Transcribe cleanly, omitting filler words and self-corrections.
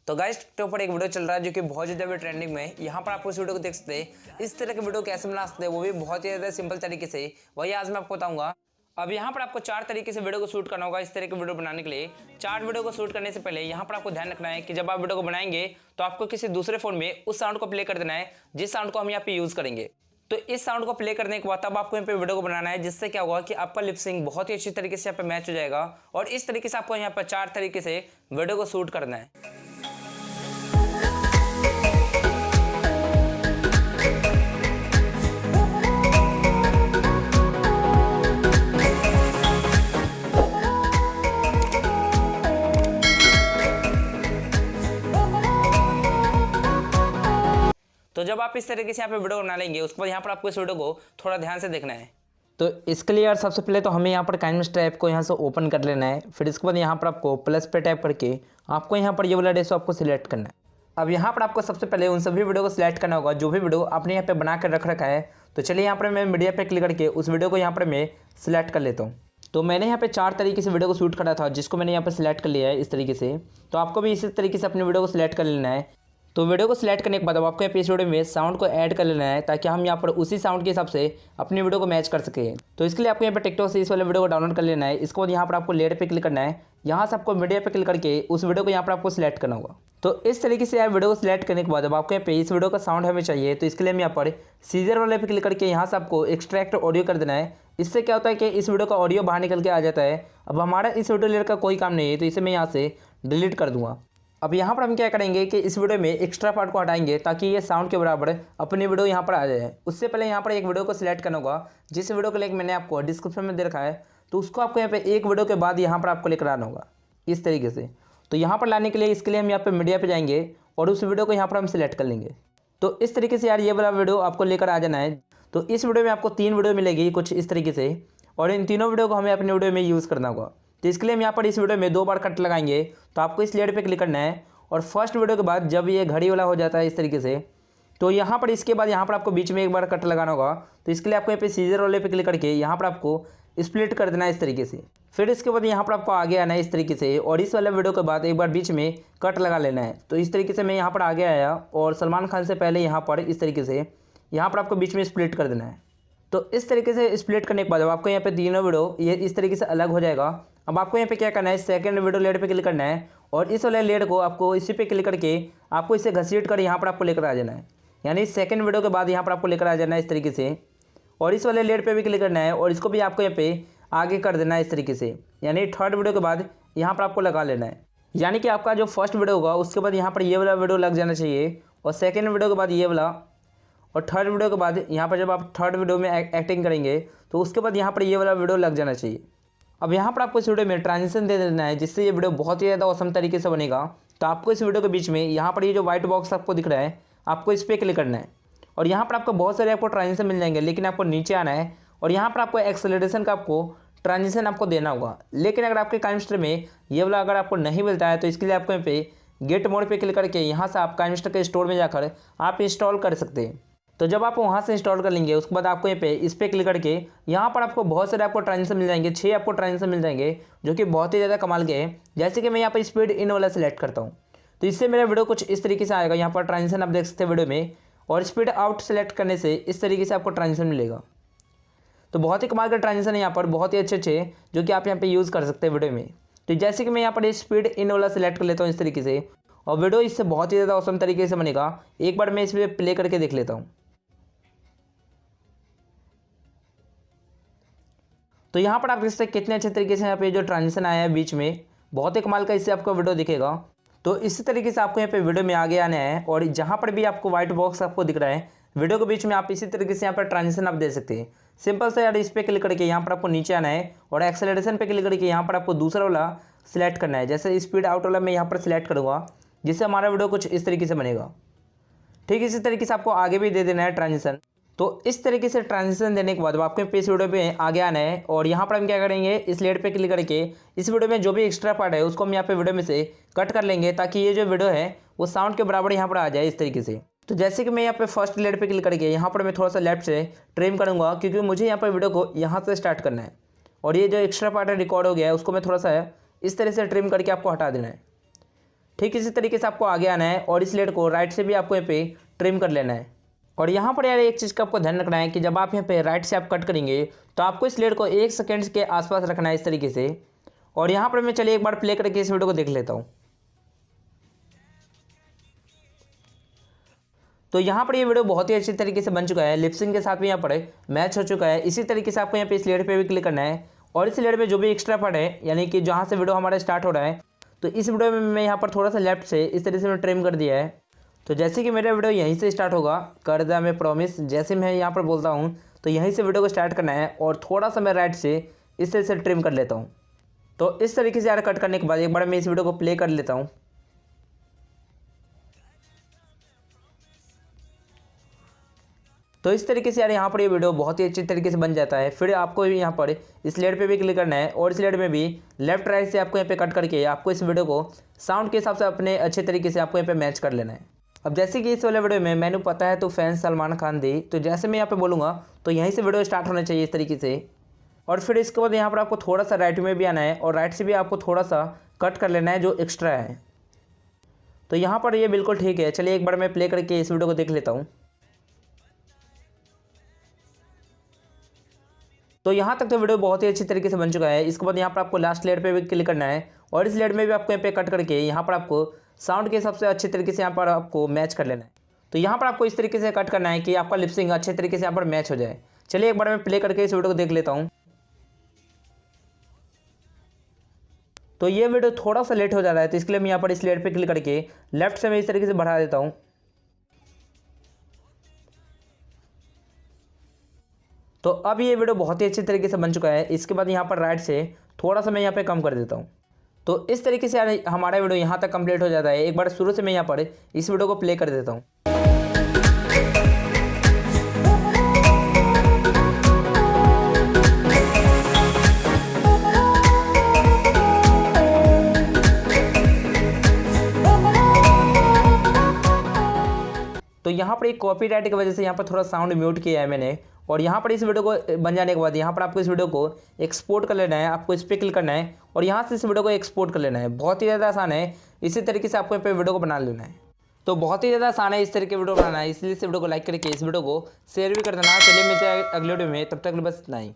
तो guys TikTok पर एक वीडियो चल रहा है जो कि बहुत ज़्यादा भी ट्रेंडिंग में है। यहाँ पर आपको इस वीडियो को देख सकते हैं। इस तरह के वीडियो कैसे बना सकते हैं, वो भी बहुत ही ज़्यादा सिंपल तरीके से, वही आज मैं आपको बताऊंगा। अब यहाँ पर आपको 4 तरीके से वीडियो को शूट करना होगा। इस तरह के वीडियो बनाने के लिए 4 वीडियो को शूट करने से पहले यहाँ पर आपको ध्यान रखना है कि जब आप वीडियो को बनाएंगे तो आपको किसी दूसरे फोन में उस साउंड को प्ले कर देना है जिस साउंड को हम यहाँ पे यूज़ करेंगे। तो इस साउंड को प्ले करने के बाद तब आपको यहाँ पे वीडियो को बनाना है, जिससे क्या होगा कि आपका लिपसिंग बहुत ही अच्छी तरीके से यहाँ पे मैच हो जाएगा। और इस तरीके से आपको यहाँ पर 4 तरीके से वीडियो को शूट करना है। तो जब आप इस तरीके से यहाँ पे वीडियो बना लेंगे उसके बाद यहाँ पर आपको इस वीडियो को थोड़ा ध्यान से देखना है। तो इसके लिए यार सबसे पहले तो हमें यहाँ पर काइनमिक्स ऐप को यहाँ से ओपन कर लेना है। फिर इसके बाद यहाँ पर आपको प्लस पे टैप करके आपको यहाँ पर ये वाला डेस्क आपको सिलेक्ट करना है। अब यहाँ पर आपको सबसे पहले उन सभी वीडियो को सिलेक्ट करना होगा जो भी वीडियो आपने यहाँ पे बना कर रख रखा है। तो चलिए यहाँ पर मैं मीडिया पे क्लिक करके उस वीडियो को यहाँ पर मैं सिलेक्ट कर लेता हूँ। तो मैंने यहाँ पे 4 तरीके से वीडियो को शूट करा था, जिसको मैंने यहाँ पर सिलेक्ट कर लिया है इस तरीके से। तो आपको भी इसी तरीके से अपने वीडियो को सिलेक्ट कर लेना है। तो वीडियो को सिलेक्ट करने के बाद अब आपको यहाँ पे इस वीडियो में साउंड को ऐड कर लेना है, ताकि हम यहाँ पर उसी साउंड के हिसाब से अपनी वीडियो को मैच कर सकें। तो इसके लिए आपको यहाँ पे टिकटॉक से इस वाले वीडियो को डाउनलोड कर लेना है। इसके बाद यहाँ पर आपको लेयर पे क्लिक करना है। यहाँ से आपको मीडिया पे क्लिक करके उस वीडियो को यहाँ पर आपको सिलेक्ट करना होगा। तो इस तरीके से यार वीडियो को सिलेक्ट करने के बाद अब आपको यहाँ पे इस वीडियो का साउंड हमें चाहिए। तो इसके लिए हम यहाँ पर सीजर वाले पे क्लिक करके यहाँ से आपको एक्सट्रैक्ट ऑडियो कर देना है। इससे क्या होता है कि इस वीडियो का ऑडियो बाहर निकल के आ जाता है। अब हमारा इस वीडियो लेयर का कोई काम नहीं है, तो इसे मैं यहाँ से डिलीट कर दूँगा। अब यहाँ पर हम क्या करेंगे कि इस वीडियो में एक्स्ट्रा पार्ट को हटाएंगे, ताकि ये साउंड के बराबर अपनी वीडियो यहाँ पर आ जाए। उससे पहले यहाँ पर एक वीडियो को सिलेक्ट करना होगा, जिस वीडियो का लिंक मैंने आपको डिस्क्रिप्शन में दे रखा है। तो उसको आपको यहाँ पे एक वीडियो के बाद यहाँ पर आपको लेकर आना होगा इस तरीके से। तो यहाँ पर लाने के लिए इसके लिए हम यहाँ पर मीडिया पर जाएंगे और उस वीडियो को यहाँ पर हम सिलेक्ट कर लेंगे। तो इस तरीके से यार ये वाला वीडियो आपको लेकर आ जाना है। तो इस वीडियो में आपको 3 वीडियो मिलेगी कुछ इस तरीके से, और इन तीनों वीडियो को हमें अपने वीडियो में यूज़ करना होगा। तो इसके लिए हम यहाँ पर इस वीडियो में 2 बार कट लगाएंगे। तो आपको इस लेयर पे क्लिक करना है और फर्स्ट वीडियो के बाद जब ये घड़ी वाला हो जाता है इस तरीके से, तो यहाँ पर इसके बाद यहाँ पर आपको बीच में एक बार कट लगाना होगा। तो इसके लिए आपको यहाँ पे सीजर वाले पे क्लिक करके यहाँ पर आपको स्प्लिट कर देना है इस तरीके से। फिर इसके बाद यहाँ पर आपको आगे आना है इस तरीके से, और इस वाले वीडियो के बाद एक बार बीच में कट लगा लेना है। तो इस तरीके से मैं यहाँ पर आगे आया और सलमान खान से पहले यहाँ पर इस तरीके से यहाँ पर आपको बीच में स्प्लिट कर देना है। तो इस तरीके से स्प्लिट करने के बाद आपको यहाँ पे तीनों वीडियो ये इस तरीके से अलग हो जाएगा। अब आपको यहाँ पे क्या करना है, सेकंड वीडियो लेयर पे क्लिक करना है और इस वाले लेयर को आपको इसी पे क्लिक करके आपको इसे घसीट कर यहाँ पर आपको लेकर आ जाना है। यानी सेकंड वीडियो के बाद यहाँ पर आपको लेकर आ जाना है इस तरीके से, और इस वाले लेयर पे भी क्लिक करना है और इसको भी आपको यहाँ पे आगे कर देना है इस तरीके से। यानी थर्ड वीडियो के बाद यहाँ पर आपको लगा लेना है। यानी कि आपका जो फर्स्ट वीडियो होगा उसके बाद यहाँ पर ये वाला वीडियो लग जाना चाहिए, और सेकेंड वीडियो के बाद ये वाला, और थर्ड वीडियो के बाद यहाँ पर जब आप थर्ड वीडियो में एक्टिंग करेंगे तो उसके बाद यहाँ पर ये वाला वीडियो लग जाना चाहिए। अब यहाँ पर आपको इस वीडियो में ट्रांजिशन दे देना है, जिससे ये वीडियो बहुत ही ज़्यादा औसम तरीके से बनेगा। तो आपको इस वीडियो के बीच में यहाँ पर ये जो व्हाइट बॉक्स आपको दिख रहा है, आपको इस पर क्लिक करना है और यहाँ पर आपको बहुत सारे आपको ट्रांजिशन मिल जाएंगे, लेकिन आपको नीचे आना है और यहाँ पर आपको एक्सेलरेशन का आपको ट्रांजिशन आपको देना होगा। लेकिन अगर आपके काइनमिक्स में ये वाला अगर आपको नहीं मिलता है तो इसके लिए आपको यहाँ पे गेट मोड पे क्लिक करके यहाँ से आप काइनमिक्स के स्टोर में जाकर आप इंस्टॉल कर सकते हैं। तो जब आप वहाँ से इंस्टॉल कर लेंगे उसके बाद आपको यहाँ पे इस पर क्लिक करके यहाँ पर आपको बहुत सारे आपको ट्रांजिशन मिल जाएंगे, 6 आपको ट्रांजिशन मिल जाएंगे, जो कि बहुत ही ज़्यादा कमाल के हैं। जैसे कि मैं यहाँ पर स्पीड इन वाला सिलेक्ट करता हूँ, तो इससे मेरा वीडियो कुछ इस तरीके से आएगा। यहाँ पर ट्रांजिशन आप देख सकते हैं वीडियो में, और स्पीड आउट सेलेक्ट करने से इस तरीके से आपको ट्रांजिशन मिलेगा। तो बहुत ही कमाल का ट्रांजिशन है यहाँ पर, बहुत ही अच्छे जो कि आप यहाँ पे यूज़ कर सकते हैं वीडियो में। तो जैसे कि मैं यहाँ पर स्पीड इन वाला सिलेक्ट कर लेता हूँ इस तरीके से, और वीडियो इससे बहुत ही ज़्यादा औसम तरीके से बनेगा। एक बार मैं इस पर प्ले करके देख लेता हूँ। तो यहाँ पर आप देख सकते हैं कितने अच्छे तरीके से यहाँ पे जो ट्रांजिशन आया है बीच में, बहुत ही कमाल का इससे आपको वीडियो दिखेगा। तो इसी तरीके से आपको यहाँ पे वीडियो में आगे आना है, और जहाँ पर भी आपको व्हाइट बॉक्स आपको दिख रहा है वीडियो के बीच में, आप इसी तरीके से यहाँ पर ट्रांजिशन आप दे सकते हैं। सिंपल से यार इस पर क्लिक करके यहाँ पर आपको नीचे आना है और एक्सेलरेशन पे क्लिक करके यहाँ पर आपको दूसरा वाला सिलेक्ट करना है। जैसे स्पीड आउट वाला मैं यहाँ पर सिलेक्ट करूँगा, जिससे हमारा वीडियो कुछ इस तरीके से बनेगा। ठीक इसी तरीके से आपको आगे भी दे देना है ट्रांजिशन। तो इस तरीके से ट्रांजिशन देने के बाद आपको इस वीडियो पे आगे आना है, और यहाँ पर हम क्या करेंगे, इस लेयर पे क्लिक करके इस वीडियो में जो भी एक्स्ट्रा पार्ट है उसको हम यहाँ पे वीडियो में से कट कर लेंगे, ताकि ये जो वीडियो है वो साउंड के बराबर यहाँ पर आ जाए इस तरीके से। तो जैसे कि मैं यहाँ पे फर्स्ट लेयर पे क्लिक करके यहाँ पर मैं थोड़ा सा लेफ्ट से ट्रिम करूँगा, क्योंकि मुझे यहाँ पर वीडियो को यहाँ से स्टार्ट करना है, और ये जो एक्स्ट्रा पार्ट है रिकॉर्ड हो गया है उसको मैं थोड़ा सा इस तरह से ट्रिम करके आपको हटा देना है। ठीक इसी तरीके से आपको आगे आना है और इस लेयर को राइट से भी आपको यहाँ पे ट्रिम कर लेना है। और यहाँ पर यार एक चीज़ का आपको ध्यान रखना है कि जब आप यहाँ पे राइट से आप कट करेंगे तो आपको इस लेयर को 1 सेकेंड के आसपास रखना है इस तरीके से। और यहाँ पर मैं चलिए एक बार प्ले करके इस वीडियो को देख लेता हूँ। तो यहाँ पर ये वीडियो बहुत ही अच्छी तरीके से बन चुका है, लिपसिंग के साथ भी यहाँ पर मैच हो चुका है। इसी तरीके से आपको यहाँ पे इस लेयर पे भी क्लिक करना है और इस लेयर पे जो भी एक्स्ट्रा पार्ट है यानी कि जहाँ से वीडियो हमारा स्टार्ट हो रहा है, तो इस वीडियो में मैं यहाँ पर थोड़ा सा लेफ्ट से इस तरीके से मैं ट्रिम कर दिया है। तो जैसे कि मेरा वीडियो यहीं से स्टार्ट होगा, कर दा मैं प्रॉमिस, जैसे मैं यहाँ पर बोलता हूँ तो यहीं से वीडियो को स्टार्ट करना है और थोड़ा सा मैं राइट से इस तरह से ट्रिम कर लेता हूँ। तो इस तरीके से यार कट करने के बाद एक बार मैं इस वीडियो को प्ले कर लेता हूँ। तो इस तरीके से यार यहाँ पर ये वीडियो बहुत ही अच्छी तरीके से बन जाता है। फिर आपको भी यहाँ पर इस लेयर पे भी क्लिक करना है और इस लेयर में भी लेफ्ट राइट से आपको यहाँ पे कट करके आपको इस वीडियो को साउंड के हिसाब से अपने अच्छे तरीके से आपको यहाँ पे मैच कर लेना है। अब जैसे कि इस वाले वीडियो में मैंने पता है तो फैन सलमान खान दे, तो जैसे मैं यहाँ पे बोलूँगा तो यहीं से वीडियो स्टार्ट होना चाहिए इस तरीके से। और फिर इसके बाद यहाँ पर आपको थोड़ा सा राइट में भी आना है और राइट से भी आपको थोड़ा सा कट कर लेना है जो एक्स्ट्रा है। तो यहाँ पर ये बिल्कुल ठीक है। चलिए एक बार मैं प्ले करके इस वीडियो को देख लेता हूँ। तो यहाँ तक तो वीडियो बहुत ही अच्छी तरीके से बन चुका है। इसके बाद यहाँ पर आपको लास्ट लेयर पे भी क्लिक करना है और इस लेयर में भी आपको यहाँ पे कट करके यहाँ पर आपको साउंड के हिसाब से अच्छे तरीके से यहाँ पर आपको मैच कर लेना है। तो यहाँ पर आपको इस तरीके से कट करना है कि आपका लिपसिंग अच्छे तरीके से यहाँ पर मैच हो जाए। चलिए एक बार मैं प्ले करके इस वीडियो को देख लेता हूँ। तो ये वीडियो थोड़ा सा लेट हो जा रहा है, तो इसके लिए मैं यहाँ पर इस लेयर पर क्लिक करके लेफ्ट से मैं इस तरीके से बढ़ा देता हूँ। तो अब ये वीडियो बहुत ही अच्छी तरीके से बन चुका है। इसके बाद यहाँ पर राइट से थोड़ा सा मैं यहाँ पे कम कर देता हूँ। तो इस तरीके से यार हमारा वीडियो यहाँ तक कंप्लीट हो जाता है। एक बार शुरू से मैं यहाँ पर इस वीडियो को प्ले कर देता हूँ। तो यहाँ पर एक कॉपीराइट की वजह से यहाँ पर थोड़ा साउंड म्यूट किया है मैंने। और यहाँ पर इस वीडियो को बन जाने के बाद यहाँ पर आपको इस वीडियो को एक्सपोर्ट कर लेना है। आपको इस पर क्लिक करना है और यहाँ से इस वीडियो को एक्सपोर्ट कर लेना है। बहुत ही ज़्यादा आसान है। इसी तरीके से आपको यहाँ पे वीडियो को बना लेना है। तो बहुत ही ज़्यादा आसान है इस तरीके वीडियो बनाना है, इसलिए इस वीडियो को लाइक करके इस वीडियो को शेयर भी कर देना। चलिए मिलते हैं अगले वीडियो में, तब तक बस इतना ही।